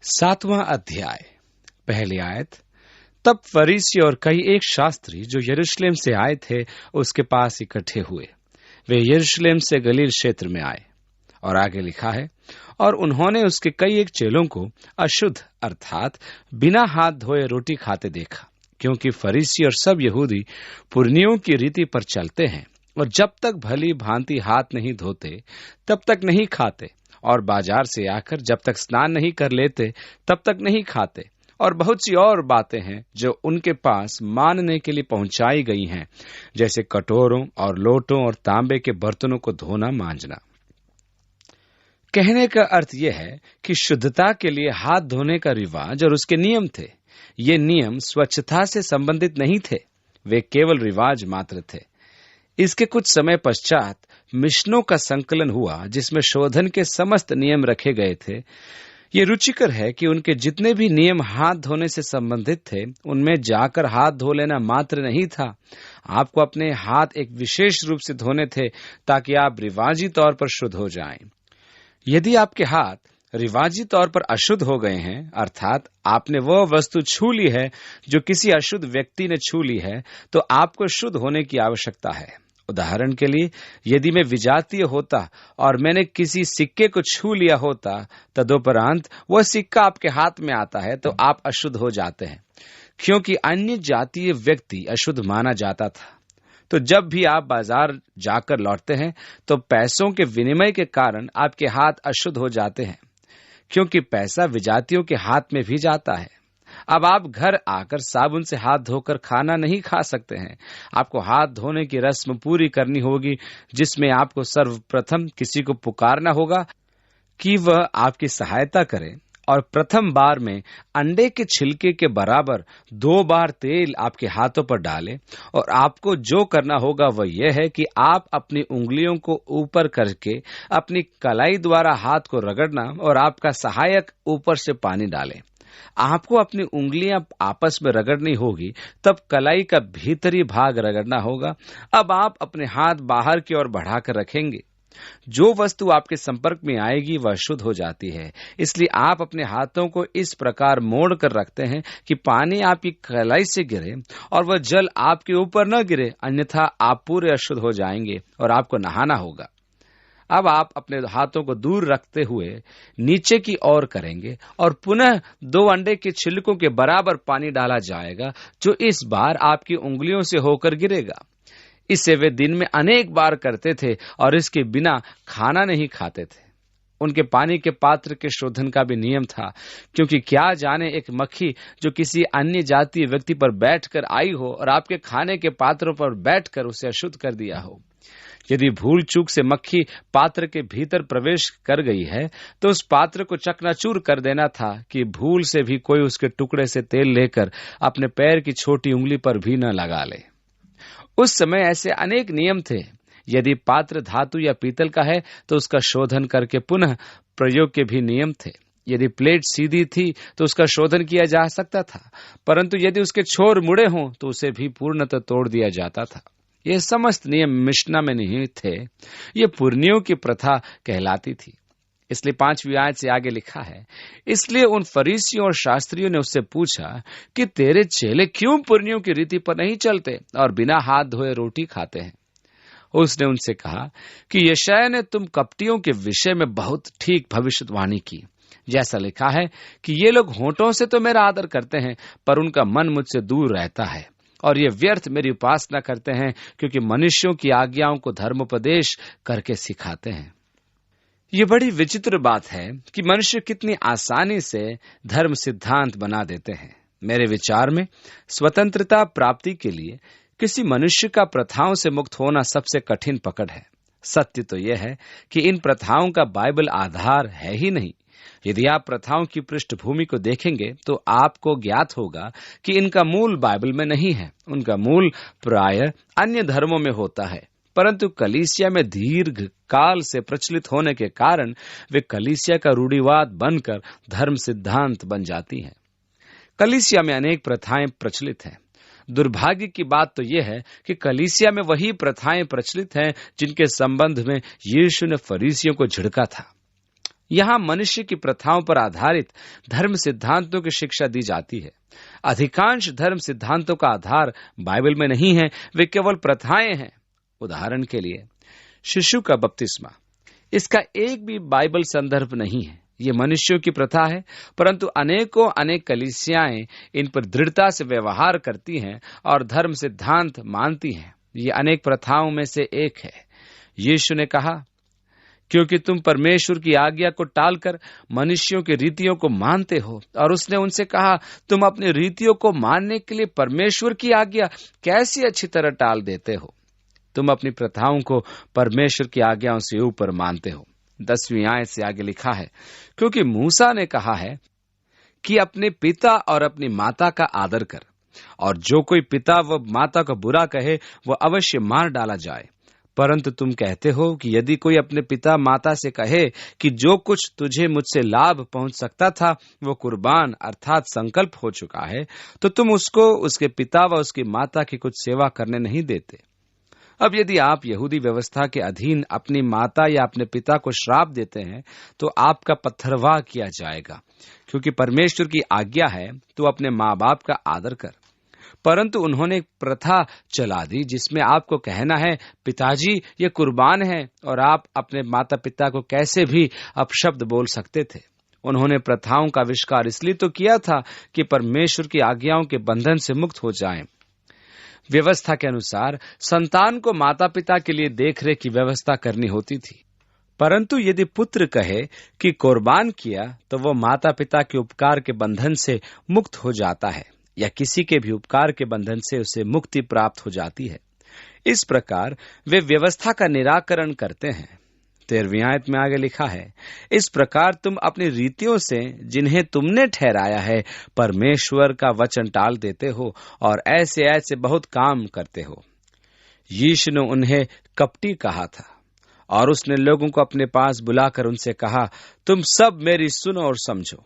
7वां अध्याय, पहली आयत। तब फरीसी और कई एक शास्त्री जो यरूशलेम से आए थे उसके पास इकट्ठे हुए। वे यरूशलेम से गलील क्षेत्र में आए। और आगे लिखा है, और उन्होंने उसके कई एक चेलों को अशुद्ध अर्थात बिना हाथ धोए रोटी खाते देखा, क्योंकि फरीसी और सब यहूदी पुरनियों की रीति पर चलते हैं और जब तक भली भांति हाथ नहीं धोते तब तक नहीं खाते, और बाजार से आकर जब तक स्नान नहीं कर लेते तब तक नहीं खाते। और बहुत सी और बातें हैं जो उनके पास मानने के लिए पहुंचाई गई हैं, जैसे कटोरों और लोटों और तांबे के बर्तनों को धोना मांजना। कहने का अर्थ यह है कि शुद्धता के लिए हाथ धोने का रिवाज और उसके नियम थे। ये नियम स्वच्छता से संबंधित नहीं थे, वे केवल रिवाज मात्र थे। इसके कुछ समय पश्चात मिशनों का संकलन हुआ जिसमें शोधन के समस्त नियम रखे गए थे। ये रुचिकर है कि उनके जितने भी नियम हाथ धोने से संबंधित थे उनमें जाकर हाथ धो लेना मात्र नहीं था, आपको अपने हाथ एक विशेष रूप से धोने थे ताकि आप रिवाजी तौर पर शुद्ध हो जाएं। यदि आपके हाथ रिवाजी तौर पर अशुद्ध हो गए हैं, अर्थात आपने वह वस्तु छू ली है जो किसी अशुद्ध व्यक्ति ने छू ली है, तो आपको शुद्ध होने की आवश्यकता है। उदाहरण के लिए, यदि मैं विजातीय होता और मैंने किसी सिक्के को छू लिया होता, तदुपरांत वह सिक्का आपके हाथ में आता है, तो आप अशुद्ध हो जाते हैं, क्योंकि अन्य जातीय व्यक्ति अशुद्ध माना जाता था। तो जब भी आप बाजार जाकर लौटते हैं तो पैसों के विनिमय के कारण आपके हाथ अशुद्ध हो जाते हैं, क्योंकि पैसा विजातियों के हाथ में भी जाता है। अब आप घर आकर साबुन से हाथ धोकर खाना नहीं खा सकते हैं। आपको हाथ धोने की रस्म पूरी करनी होगी, जिसमें आपको सर्वप्रथम किसी को पुकारना होगा कि वह आपकी सहायता करे, और प्रथम बार में अंडे के छिलके के बराबर 2 बार तेल आपके हाथों पर डालें। और आपको जो करना होगा वह यह है कि आप अपनी उंगलियों को ऊपर करके अपनी कलाई द्वारा हाथ को रगड़ना, और आपका सहायक ऊपर से पानी डाले। आपको अपनी उंगलियां आपस में रगड़नी होगी, तब कलाई का भीतरी भाग रगड़ना होगा। अब आप अपने हाथ बाहर की ओर बढ़ाकर रखेंगे। जो वस्तु आपके संपर्क में आएगी वह शुद्ध हो जाती है, इसलिए आप अपने हाथों को इस प्रकार मोड़ कर रखते हैं कि पानी आपकी कलाई से गिरे और वह जल आपके ऊपर न गिरे, अन्यथा आप पूरे अशुद्ध हो जाएंगे और आपको नहाना होगा। अब आप अपने हाथों को दूर रखते हुए नीचे की ओर करेंगे और पुनः 2 अंडे के छिलकों के बराबर पानी डाला जाएगा, जो इस बार आपकी उंगलियों से होकर गिरेगा। इसे वे दिन में अनेक बार करते थे और इसके बिना खाना नहीं खाते थे। उनके पानी के पात्र के शोधन का भी नियम था, क्योंकि क्या जाने एक मक्खी जो किसी अन्य जातीय व्यक्ति पर बैठकर आई हो और आपके खाने के पात्रों पर बैठकर उसे अशुद्ध कर दिया हो। यदि भूल चूक से मक्खी पात्र के भीतर प्रवेश कर गई है तो उस पात्र को चकनाचूर कर देना था कि भूल से भी कोई उसके टुकड़े से तेल लेकर अपने पैर की छोटी उंगली पर भी न लगा ले। उस समय ऐसे अनेक नियम थे। यदि पात्र धातु या पीतल का है तो उसका शोधन करके पुनः प्रयोग के भी नियम थे। यदि प्लेट सीधी थी तो उसका शोधन किया जा सकता था, परंतु यदि उसके छोर मुड़े हों तो उसे भी पूर्णतः तोड़ दिया जाता था। ये समस्त नियम मिशना में नहीं थे, ये पुरनियों की प्रथा कहलाती थी। इसलिए 5वीं आयत से आगे लिखा है, इसलिए उन फरीसियों और शास्त्रियों ने उससे पूछा कि तेरे चेले क्यों पुरनियों की रीति पर नहीं चलते और बिना हाथ धोए रोटी खाते हैं। उसने उनसे कहा कि यशायाह ने तुम कपटियों के विषय में बहुत ठीक भविष्यवाणी की, जैसा लिखा है कि ये लोग होंठों से तो मेरा आदर करते हैं, पर उनका मन मुझसे दूर रहता है, और ये व्यर्थ मेरी उपासना करते हैं, क्योंकि मनुष्यों की आज्ञाओं को धर्मोपदेश करके सिखाते हैं। ये बड़ी विचित्र बात है कि मनुष्य कितनी आसानी से धर्म सिद्धांत बना देते हैं। मेरे विचार में स्वतंत्रता प्राप्ति के लिए किसी मनुष्य का प्रथाओं से मुक्त होना सबसे कठिन पकड़ है। सत्य तो यह है कि इन प्रथाओं का बाइबल आधार है ही नहीं। यदि आप प्रथाओं की पृष्ठभूमि को देखेंगे तो आपको ज्ञात होगा कि इनका मूल बाइबल में नहीं है। उनका मूल प्रायः अन्य धर्मों में होता है, परंतु कलीसिया में दीर्घ काल से प्रचलित होने के कारण वे कलीसिया का रूढ़िवाद बनकर धर्म सिद्धांत बन जाती हैं। कलीसिया में अनेक प्रथाएं प्रचलित हैं। दुर्भाग्य की बात तो यह है कि कलीसिया में वही प्रथाएं प्रचलित हैं जिनके संबंध में यीशु ने फरीसियों को झिड़का था। यहाँ मनुष्य की प्रथाओं पर आधारित धर्म सिद्धांतों की शिक्षा दी जाती है। अधिकांश धर्म सिद्धांतों का आधार बाइबल में नहीं है, वे केवल प्रथाएं हैं। उदाहरण के लिए शिशु का बपतिस्मा, इसका एक भी बाइबल संदर्भ नहीं है। ये मनुष्यों की प्रथा है, परंतु अनेक कलीसियाएं इन पर दृढ़ता से व्यवहार करती हैं और धर्म सिद्धांत मानती हैं। ये अनेक प्रथाओं में से एक है। यीशु ने कहा, क्योंकि तुम परमेश्वर की आज्ञा को टालकर मनुष्यों की रीतियों को मानते हो। और उसने उनसे कहा, तुम अपनी रीतियों को मानने के लिए परमेश्वर की आज्ञा कैसी अच्छी तरह टाल देते हो। तुम अपनी प्रथाओं को परमेश्वर की आज्ञाओं से ऊपर मानते हो। 10वीं आयत से आगे लिखा है, क्योंकि मूसा ने कहा है कि अपने पिता और अपनी माता का आदर कर, और जो कोई पिता व माता को बुरा कहे वह अवश्य मार डाला जाए। परंतु तुम कहते हो कि यदि कोई अपने पिता माता से कहे कि जो कुछ तुझे मुझसे लाभ पहुंच सकता था वो कुर्बान अर्थात संकल्प हो चुका है, तो तुम उसको उसके पिता व उसकी माता की कुछ सेवा करने नहीं देते। अब यदि आप यहूदी व्यवस्था के अधीन अपनी माता या अपने पिता को श्राप देते हैं तो आपका पत्थरवाह किया जाएगा, क्योंकि परमेश्वर की आज्ञा है तो अपने माँ बाप का आदर कर। परंतु उन्होंने एक प्रथा चला दी जिसमें आपको कहना है, पिताजी ये कुर्बान है, और आप अपने माता पिता को कैसे भी अपशब्द बोल सकते थे। उन्होंने प्रथाओं का आविष्कार इसलिए तो किया था कि परमेश्वर की आज्ञाओं के बंधन से मुक्त हो जाएं। व्यवस्था के अनुसार संतान को माता पिता के लिए देखरेख की व्यवस्था करनी होती थी, परंतु यदि पुत्र कहे कि कुर्बान किया तो वह माता पिता के उपकार के बंधन से मुक्त हो जाता है, या किसी के भी उपकार के बंधन से उसे मुक्ति प्राप्त हो जाती है। इस प्रकार वे व्यवस्था का निराकरण करते हैं। 13वीं आयत में आगे लिखा है, इस प्रकार तुम अपनी रीतियों से जिन्हें तुमने ठहराया है परमेश्वर का वचन टाल देते हो और ऐसे ऐसे बहुत काम करते हो। यीशु ने उन्हें कपटी कहा था और उसने लोगों को अपने पास बुलाकर उनसे कहा, तुम सब मेरी सुनो और समझो।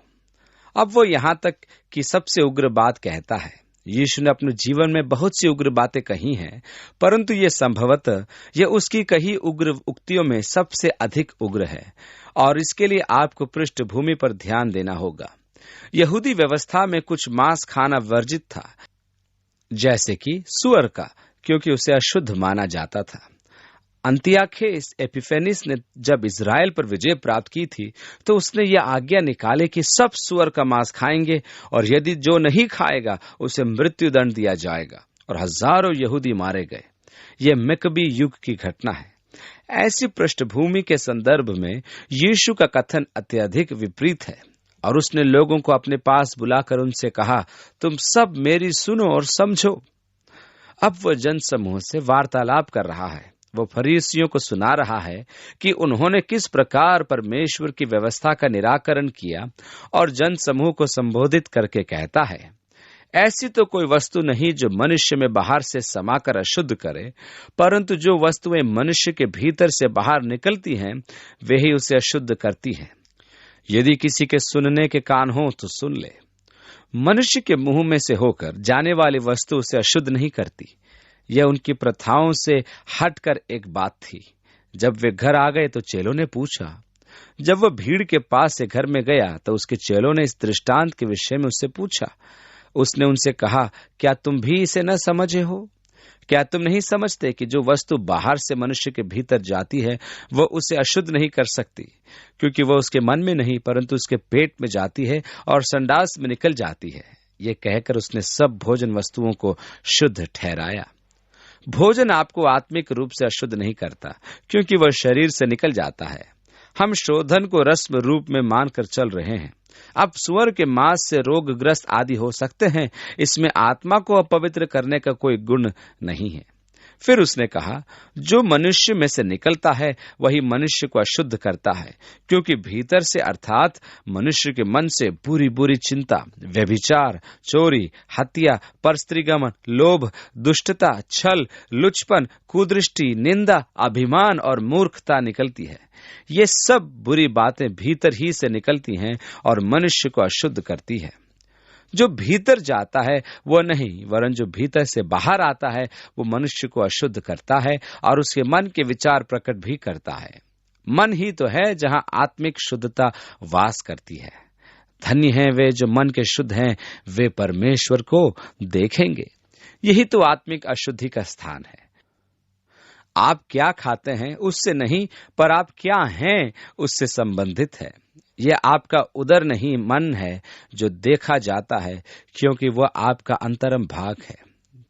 अब वो यहाँ तक कि सबसे उग्र बात कहता है। यीशु ने अपने जीवन में बहुत सी उग्र बातें कही हैं, परंतु ये संभवतः ये उसकी कही उग्र उक्तियों में सबसे अधिक उग्र है, और इसके लिए आपको पृष्ठभूमि पर ध्यान देना होगा। यहूदी व्यवस्था में कुछ मांस खाना वर्जित था, जैसे कि सूअर का, क्योंकि उसे अशुद्ध माना जाता था। अंतियाखेस एपिफेनिस ने जब इज़राइल पर विजय प्राप्त की थी तो उसने यह आज्ञा निकाले कि सब सूअर का मांस खाएंगे, और यदि जो नहीं खाएगा उसे मृत्यु दंड दिया जाएगा, और हजारों यहूदी मारे गए। यह मकबी युग की घटना है। ऐसी पृष्ठभूमि के संदर्भ में यीशु का कथन अत्यधिक विपरीत है, और उसने लोगों को अपने पास बुलाकर उनसे कहा, तुम सब मेरी सुनो और समझो। अब वह जन समूह से वार्तालाप कर रहा है। वो फरीसियों को सुना रहा है कि उन्होंने किस प्रकार परमेश्वर की व्यवस्था का निराकरण किया, और जन समूह को संबोधित करके कहता है, ऐसी तो कोई वस्तु नहीं जो मनुष्य में बाहर से समाकर अशुद्ध करे, परंतु जो वस्तुएं मनुष्य के भीतर से बाहर निकलती हैं वे ही उसे अशुद्ध करती हैं। यदि किसी के सुनने के कान हो तो सुन ले। मनुष्य के मुंह में से होकर जाने वाली वस्तु उसे अशुद्ध नहीं करती। यह उनकी प्रथाओं से हटकर एक बात थी। जब वे घर आ गए तो चेलों ने पूछा। जब वह भीड़ के पास से घर में गया तो उसके चेलों ने इस दृष्टांत के विषय में उससे पूछा। उसने उनसे कहा, क्या तुम भी इसे न समझे हो? क्या तुम नहीं समझते कि जो वस्तु बाहर से मनुष्य के भीतर जाती है वह उसे अशुद्ध नहीं कर सकती, क्योंकि वह उसके मन में नहीं परंतु उसके पेट में जाती है और संडास में निकल जाती है। ये कहकर उसने सब भोजन वस्तुओं को शुद्ध ठहराया। भोजन आपको आत्मिक रूप से अशुद्ध नहीं करता, क्योंकि वह शरीर से निकल जाता है। हम शोधन को रस्म रूप में मानकर चल रहे हैं। अब सुअर के मांस से रोगग्रस्त आदि हो सकते हैं, इसमें आत्मा को अपवित्र करने का कोई गुण नहीं है। फिर उसने कहा, जो मनुष्य में से निकलता है वही मनुष्य को अशुद्ध करता है, क्योंकि भीतर से अर्थात मनुष्य के मन से बुरी बुरी चिंता, व्यभिचार, चोरी, हत्या, परस्त्रीगमन, लोभ, दुष्टता, छल, लुचपन, कुदृष्टि, निंदा, अभिमान और मूर्खता निकलती है। ये सब बुरी बातें भीतर ही से निकलती हैं और मनुष्य को अशुद्ध करती है। जो भीतर जाता है वह नहीं, वरन जो भीतर से बाहर आता है वो मनुष्य को अशुद्ध करता है और उसके मन के विचार प्रकट भी करता है। मन ही तो है जहां आत्मिक शुद्धता वास करती है। धन्य हैं वे जो मन के शुद्ध हैं, वे परमेश्वर को देखेंगे। यही तो आत्मिक अशुद्धि का स्थान है। आप क्या खाते हैं उससे नहीं, पर आप क्या हैं उससे संबंधित है। यह आपका उदर नहीं, मन है जो देखा जाता है, क्योंकि वह आपका अंतरम भाग है।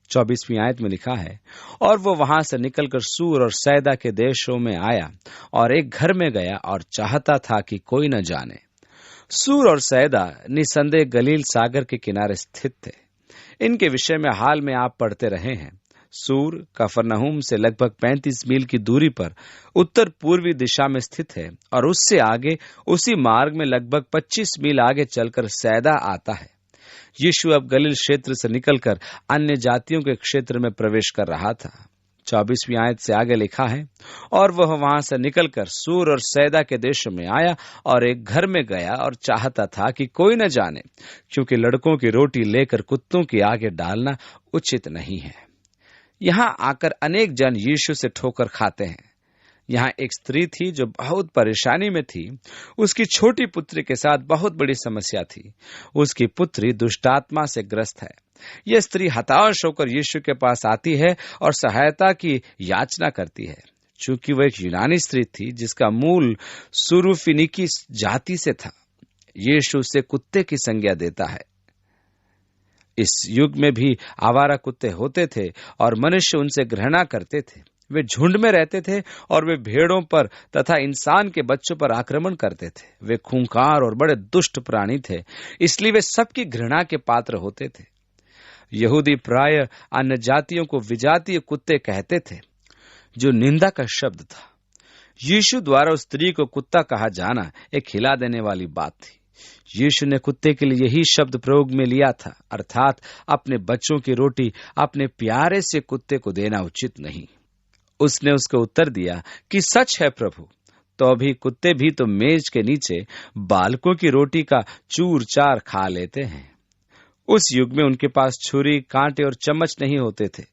24वीं आयत में लिखा है, और वो वहां से निकलकर सूर और सैदा के देशों में आया और एक घर में गया और चाहता था कि कोई न जाने। सूर और सैदा निसंदेह गलील सागर के किनारे स्थित थे। इनके विषय में हाल में आप पढ़ते रहे हैं। सूर कफरनहूम से लगभग 35 मील की दूरी पर उत्तर पूर्वी दिशा में स्थित है, और उससे आगे उसी मार्ग में लगभग 25 मील आगे चलकर सैदा आता है। यीशु अब गलील क्षेत्र से निकलकर अन्य जातियों के क्षेत्र में प्रवेश कर रहा था। 24वीं आयत से आगे लिखा है, और वह वहां से निकलकर सूर और सैदा के देशों में आया और एक घर में गया और चाहता था कि कोई न जाने, क्योंकि लड़कों की रोटी लेकर कुत्तों के आगे डालना उचित नहीं है। यहां आकर अनेक जन यीशु से ठोकर खाते हैं। यहाँ एक स्त्री थी जो बहुत परेशानी में थी। उसकी छोटी पुत्री के साथ बहुत बड़ी समस्या थी। उसकी पुत्री दुष्टात्मा से ग्रस्त है। यह स्त्री हताश होकर यीशु के पास आती है और सहायता की याचना करती है। चूंकि वह एक यूनानी स्त्री थी जिसका मूल सुरूफिनिकी जाति से था, यीशु उसे कुत्ते की संज्ञा देता है। इस युग में भी आवारा कुत्ते होते थे और मनुष्य उनसे घृणा करते थे। वे झुंड में रहते थे और वे भेड़ों पर तथा इंसान के बच्चों पर आक्रमण करते थे। वे खूंखार और बड़े दुष्ट प्राणी थे, इसलिए वे सबकी घृणा के पात्र होते थे। यहूदी प्राय अन्य जातियों को विजातीय कुत्ते कहते थे, जो निंदा का शब्द था। यीशु द्वारा उस स्त्री को कुत्ता कहा जाना एक हिला देने वाली बात थी। यीशु ने कुत्ते के लिए यही शब्द प्रयोग में लिया था, अर्थात अपने बच्चों की रोटी अपने प्यारे से कुत्ते को देना उचित नहीं। उसने उसको उत्तर दिया कि सच है प्रभु, तो अभी कुत्ते भी तो मेज के नीचे बालकों की रोटी का चूर चार खा लेते हैं। उस युग में उनके पास छुरी, कांटे और चम्मच नहीं होते थे।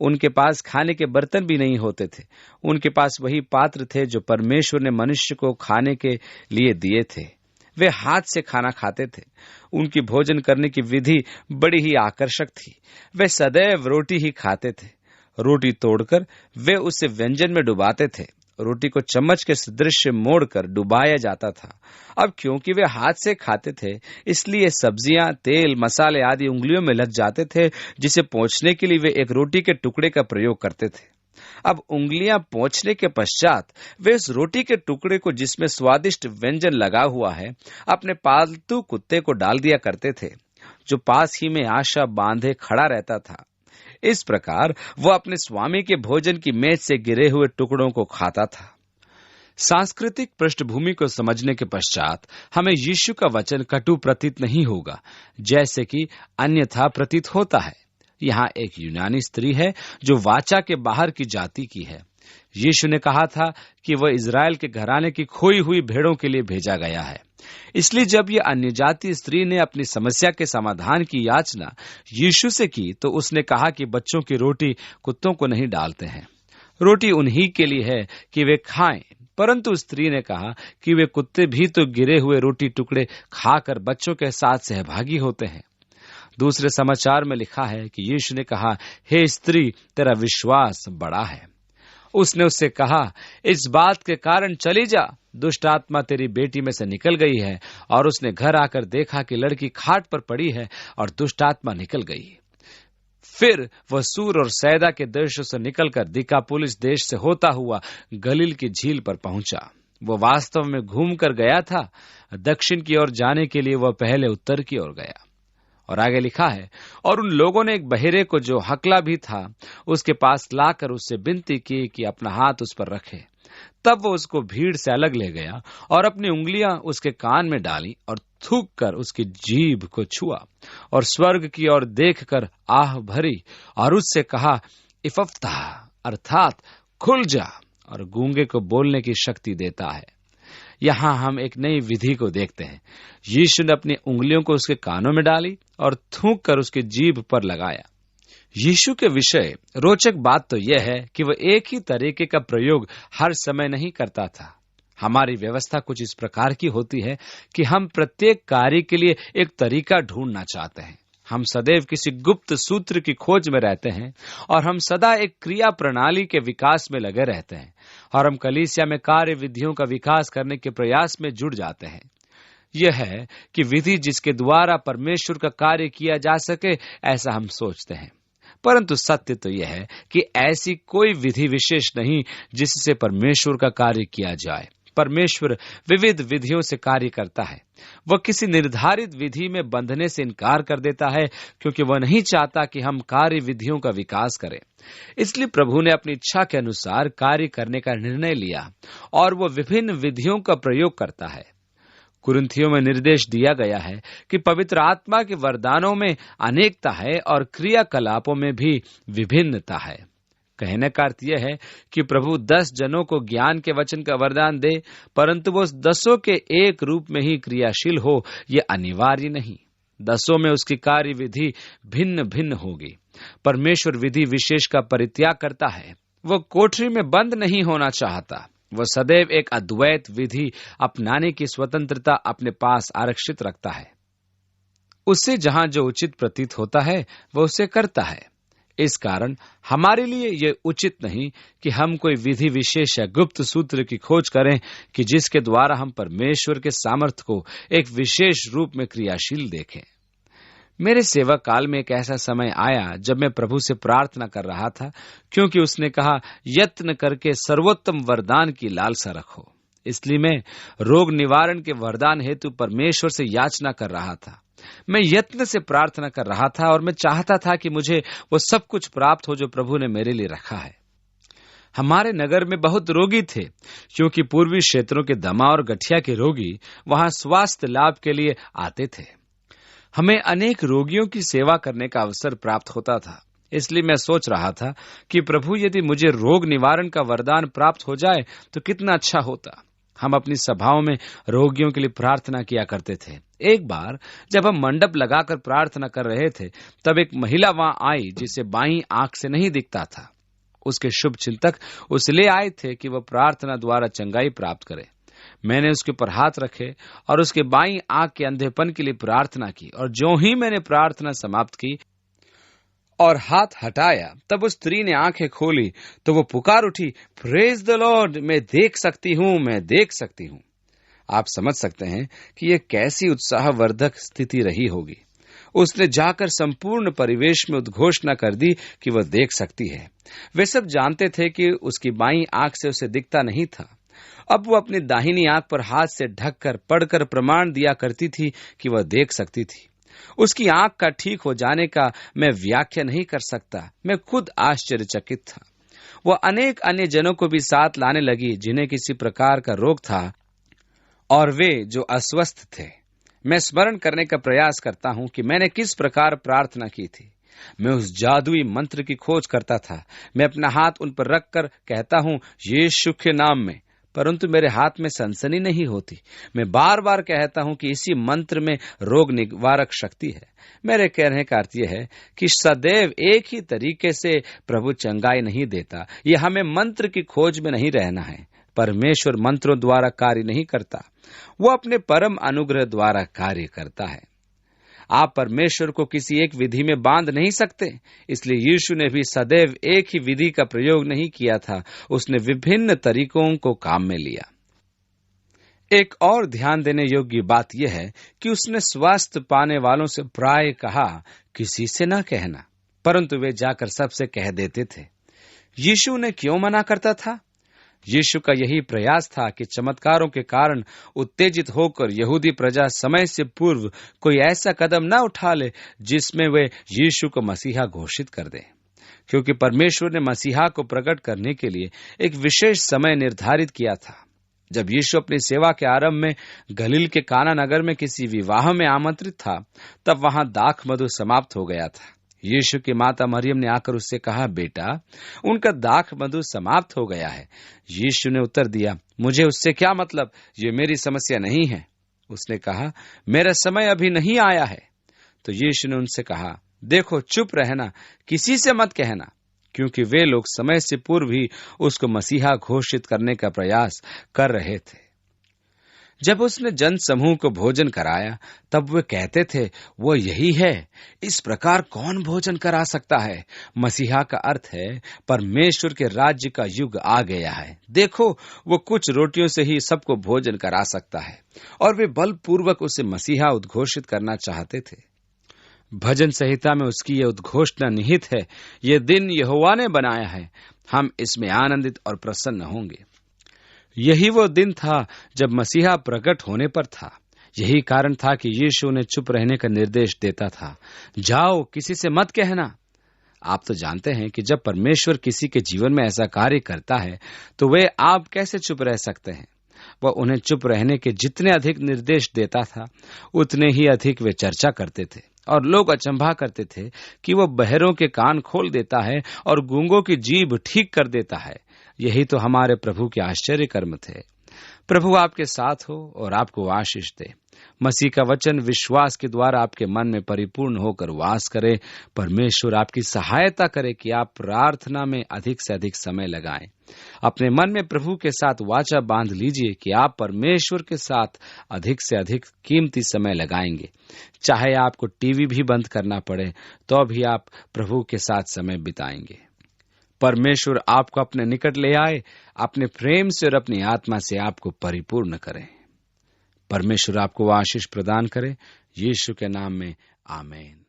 उनके पास खाने के बर्तन भी नहीं होते थे। उनके पास वही पात्र थे जो परमेश्वर ने मनुष्य को खाने के लिए दिए थे। वे हाथ से खाना खाते थे। उनकी भोजन करने की विधि बड़ी ही आकर्षक थी। वे सदैव रोटी ही खाते थे। रोटी तोड़कर वे उसे व्यंजन में डुबाते थे। रोटी को चम्मच के सदृश मोड़कर डुबाया जाता था। अब क्योंकि वे हाथ से खाते थे, इसलिए सब्जियां, तेल, मसाले आदि उंगलियों में लग जाते थे, जिसे पोंछने के लिए वे एक रोटी के टुकड़े का प्रयोग करते थे। अब उंगलियां पोंछने के पश्चात वे उस रोटी के टुकड़े को, जिसमें स्वादिष्ट व्यंजन लगा हुआ है, अपने पालतू कुत्ते को डाल दिया करते थे, जो पास ही में आशा बांधे खड़ा रहता था। इस प्रकार वो अपने स्वामी के भोजन की मेज से गिरे हुए टुकड़ों को खाता था। सांस्कृतिक पृष्ठभूमि को समझने के पश्चात हमें यीशु का वचन कटु प्रतीत नहीं होगा, जैसे कि अन्यथा प्रतीत होता है। यहाँ एक यूनानी स्त्री है जो वाचा के बाहर की जाति की है। यीशु ने कहा था कि वह इजराइल के घराने की खोई हुई भेड़ों के लिए भेजा गया है। इसलिए जब यह अन्य जाति स्त्री ने अपनी समस्या के समाधान की याचना यीशु से की, तो उसने कहा कि बच्चों की रोटी कुत्तों को नहीं डालते हैं। रोटी उन्हीं के लिए है कि वे खाएं। परंतु स्त्री ने कहा कि वे कुत्ते भी तो गिरे हुए रोटी टुकड़े खाकर बच्चों के साथ सहभागी होते हैं। दूसरे समाचार में लिखा है कि यीशु ने कहा, हे स्त्री, तेरा विश्वास बड़ा है। उसने उससे कहा, इस बात के कारण चली जा, दुष्ट आत्मा तेरी बेटी में से निकल गई है। और उसने घर आकर देखा कि लड़की खाट पर पड़ी है और दुष्ट आत्मा निकल गई। फिर वह सूर और सैदा के देशों से निकलकर दिकापुलिस देश से होता हुआ गलील की झील पर पहुंचा। वह वास्तव में घूम कर गया था। दक्षिण की ओर जाने के लिए वह पहले उत्तर की ओर गया। और आगे लिखा है, और उन लोगों ने एक बहेरे को, जो हकला भी था, उसके पास लाकर उससे विनती की कि अपना हाथ उस पर रखे। तब वो उसको भीड़ से अलग ले गया और अपनी उंगलियां उसके कान में डाली और थूक कर उसकी जीभ को छुआ और स्वर्ग की ओर देखकर आह भरी और उससे कहा, इफफ्ताह, अर्थात खुल जा, और गूंगे को बोलने की शक्ति देता है। यहां हम एक नई विधि को देखते हैं। यीशु ने अपनी उंगलियों को उसके कानों में डाली और थूक कर उसकी जीभ पर लगाया। यीशु के विषय रोचक बात तो यह है कि वह एक ही तरीके का प्रयोग हर समय नहीं करता था। हमारी व्यवस्था कुछ इस प्रकार की होती है कि हम प्रत्येक कार्य के लिए एक तरीका ढूंढना चाहते हैं। हम सदैव किसी गुप्त सूत्र की खोज में रहते हैं और हम सदा एक क्रिया प्रणाली के विकास में लगे रहते हैं और हम कलीसिया में कार्य विधियों का विकास करने के प्रयास में जुड़ जाते हैं। यह है कि विधि जिसके द्वारा परमेश्वर का कार्य किया जा सके, ऐसा हम सोचते हैं। परंतु सत्य तो यह है कि ऐसी कोई विधि विशेष नहीं जिससे परमेश्वर का कार्य किया जाए। परमेश्वर विविध विधियों से कार्य करता है। वह किसी निर्धारित विधि में बंधने से इनकार कर देता है, क्योंकि वह नहीं चाहता कि हम कार्य विधियों का विकास करें। इसलिए प्रभु ने अपनी इच्छा के अनुसार कार्य करने का निर्णय लिया और वह विभिन्न विधियों का प्रयोग करता है। कुरिन्थियों में निर्देश दिया गया है कि पवित्र आत्मा के वरदानों में अनेकता है और क्रियाकलापों में भी विभिन्नता है। कहने का अर्थ यह है कि प्रभु 10 जनों को ज्ञान के वचन का वरदान दे, परंतु वो 10 के एक रूप में ही क्रियाशील हो, यह अनिवार्य नहीं। 10 में उसकी कार्य विधि भिन्न भिन्न होगी। परमेश्वर विधि विशेष का परित्याग करता है। वह कोठरी में बंद नहीं होना चाहता। वह सदैव एक अद्वैत विधि अपनाने की स्वतंत्रता अपने पास आरक्षित रखता है। उससे जहां जो उचित प्रतीत होता है वह उसे करता है। इस कारण हमारे लिए यह उचित नहीं कि हम कोई विधि विशेष या गुप्त सूत्र की खोज करें कि जिसके द्वारा हम परमेश्वर के सामर्थ्य को एक विशेष रूप में क्रियाशील देखें। मेरे सेवा काल में एक ऐसा समय आया जब मैं प्रभु से प्रार्थना कर रहा था, क्योंकि उसने कहा, यत्न करके सर्वोत्तम वरदान की लालसा रखो। इसलिए मैं रोग निवारण के वरदान हेतु परमेश्वर से याचना कर रहा था। मैं यत्न से प्रार्थना कर रहा था और मैं चाहता था कि मुझे वो सब कुछ प्राप्त हो जो प्रभु ने मेरे लिए रखा है। हमारे नगर में बहुत रोगी थे, क्योंकि पूर्वी क्षेत्रों के दमा और गठिया के रोगी वहां स्वास्थ्य लाभ के लिए आते थे। हमें अनेक रोगियों की सेवा करने का अवसर प्राप्त होता था। इसलिए मैं सोच रहा था कि प्रभु, यदि मुझे रोग निवारण का वरदान प्राप्त हो जाए तो कितना अच्छा होता। हम अपनी सभाओं में रोगियों के लिए प्रार्थना किया करते थे। एक बार जब हम मंडप लगाकर प्रार्थना कर रहे थे, तब एक महिला वहां आई जिसे बाईं आंख से नहीं दिखता था। उसके शुभ चिंतक उसे ले आए थे कि वह प्रार्थना द्वारा चंगाई प्राप्त करे। मैंने उसके ऊपर हाथ रखे और उसके बाईं आंख के अंधेपन के लिए प्रार्थना की, और जो ही मैंने प्रार्थना समाप्त की और हाथ हटाया, तब उस स्त्री ने आंखें खोली तो वो पुकार उठी, प्रेज द लॉर्ड, मैं देख सकती हूं, मैं देख सकती हूं। आप समझ सकते हैं कि यह कैसी उत्साहवर्धक स्थिति रही होगी। उसने जाकर संपूर्ण परिवेश में उद्घोषणा कर दी कि वह देख सकती है। वे सब जानते थे कि उसकी बाईं आंख से उसे दिखता नहीं था। अब वो अपनी दाहिनी आंख पर हाथ से ढककर पढ़कर प्रमाण दिया करती थी कि वह देख सकती थी। उसकी आंख का ठीक हो जाने का मैं व्याख्या नहीं कर सकता। मैं खुद आश्चर्यचकित था। वह अनेक अन्य जनों को भी साथ लाने लगी जिन्हें किसी प्रकार का रोग था और वे जो अस्वस्थ थे। मैं स्मरण करने का प्रयास करता हूं कि मैंने किस प्रकार प्रार्थना की थी। मैं उस जादुई मंत्र की खोज करता था। मैं अपना हाथ उन पर रखकर कहता हूं, यीशु के नाम में, परंतु मेरे हाथ में सनसनी नहीं होती। मैं बार बार कहता हूं कि इसी मंत्र में रोग निवारक शक्ति है। मेरे कहने का अर्थ यह है कि सदैव एक ही तरीके से प्रभु चंगाई नहीं देता। यह हमें मंत्र की खोज में नहीं रहना है। परमेश्वर मंत्रों द्वारा कार्य नहीं करता, वो अपने परम अनुग्रह द्वारा कार्य करता है। आप परमेश्वर को किसी एक विधि में बांध नहीं सकते। इसलिए यीशु ने भी सदैव एक ही विधि का प्रयोग नहीं किया था। उसने विभिन्न तरीकों को काम में लिया। एक और ध्यान देने योग्य बात यह है कि उसने स्वास्थ्य पाने वालों से प्राय कहा, किसी से न कहना, परंतु वे जाकर सबसे कह देते थे। यीशु ने क्यों मना करता था? यीशु का यही प्रयास था कि चमत्कारों के कारण उत्तेजित होकर यहूदी प्रजा समय से पूर्व कोई ऐसा कदम न उठा ले जिसमें वे यीशु को मसीहा घोषित कर दें, क्योंकि परमेश्वर ने मसीहा को प्रकट करने के लिए एक विशेष समय निर्धारित किया था। जब यीशु अपनी सेवा के आरंभ में गलील के काना नगर में किसी विवाह में आमंत्रित था, तब वहां दाख मधु समाप्त हो गया था। यीशु की माता मरियम ने आकर उससे कहा, बेटा, उनका दाख मधु समाप्त हो गया है। यीशु ने उत्तर दिया, मुझे उससे क्या मतलब, ये मेरी समस्या नहीं है। उसने कहा, मेरा समय अभी नहीं आया है। तो यीशु ने उनसे कहा, देखो, चुप रहना, किसी से मत कहना, क्योंकि वे लोग समय से पूर्व ही उसको मसीहा घोषित करने का प्रयास कर रहे थे। जब उसने जन समूह को भोजन कराया तब वे कहते थे, वो यही है। इस प्रकार कौन भोजन करा सकता है? मसीहा का अर्थ है परमेश्वर के राज्य का युग आ गया है। देखो, वो कुछ रोटियों से ही सबको भोजन करा सकता है। और वे बलपूर्वक उसे मसीहा उद्घोषित करना चाहते थे। भजन संहिता में उसकी यह उद्घोषणा निहित है, यह दिन यहोवा ने बनाया है, हम इसमें आनंदित और प्रसन्न होंगे। यही वो दिन था जब मसीहा प्रकट होने पर था। यही कारण था कि यीशु ने चुप रहने का निर्देश देता था, जाओ, किसी से मत कहना। आप तो जानते हैं कि जब परमेश्वर किसी के जीवन में ऐसा कार्य करता है तो वे आप कैसे चुप रह सकते हैं। वह उन्हें चुप रहने के जितने अधिक निर्देश देता था, उतने ही अधिक वे चर्चा करते थे। और लोग अचंभा करते थे कि वह बहरों के कान खोल देता है और गूंगों की जीभ ठीक कर देता है। यही तो हमारे प्रभु के आश्चर्य कर्म थे। प्रभु आपके साथ हो और आपको आशीष दे। मसीह का वचन विश्वास के द्वारा आपके मन में परिपूर्ण होकर वास करे। परमेश्वर आपकी सहायता करे कि आप प्रार्थना में अधिक से अधिक समय लगाएं। अपने मन में प्रभु के साथ वाचा बांध लीजिए कि आप परमेश्वर के साथ अधिक से अधिक कीमती समय लगाएंगे। चाहे आपको टीवी भी बंद करना पड़े तो भी आप प्रभु के साथ समय बिताएंगे। परमेश्वर आपको अपने निकट ले आए, अपने प्रेम से और अपनी आत्मा से आपको परिपूर्ण करे। परमेश्वर आपको आशीष प्रदान करे। यीशु के नाम में आमीन।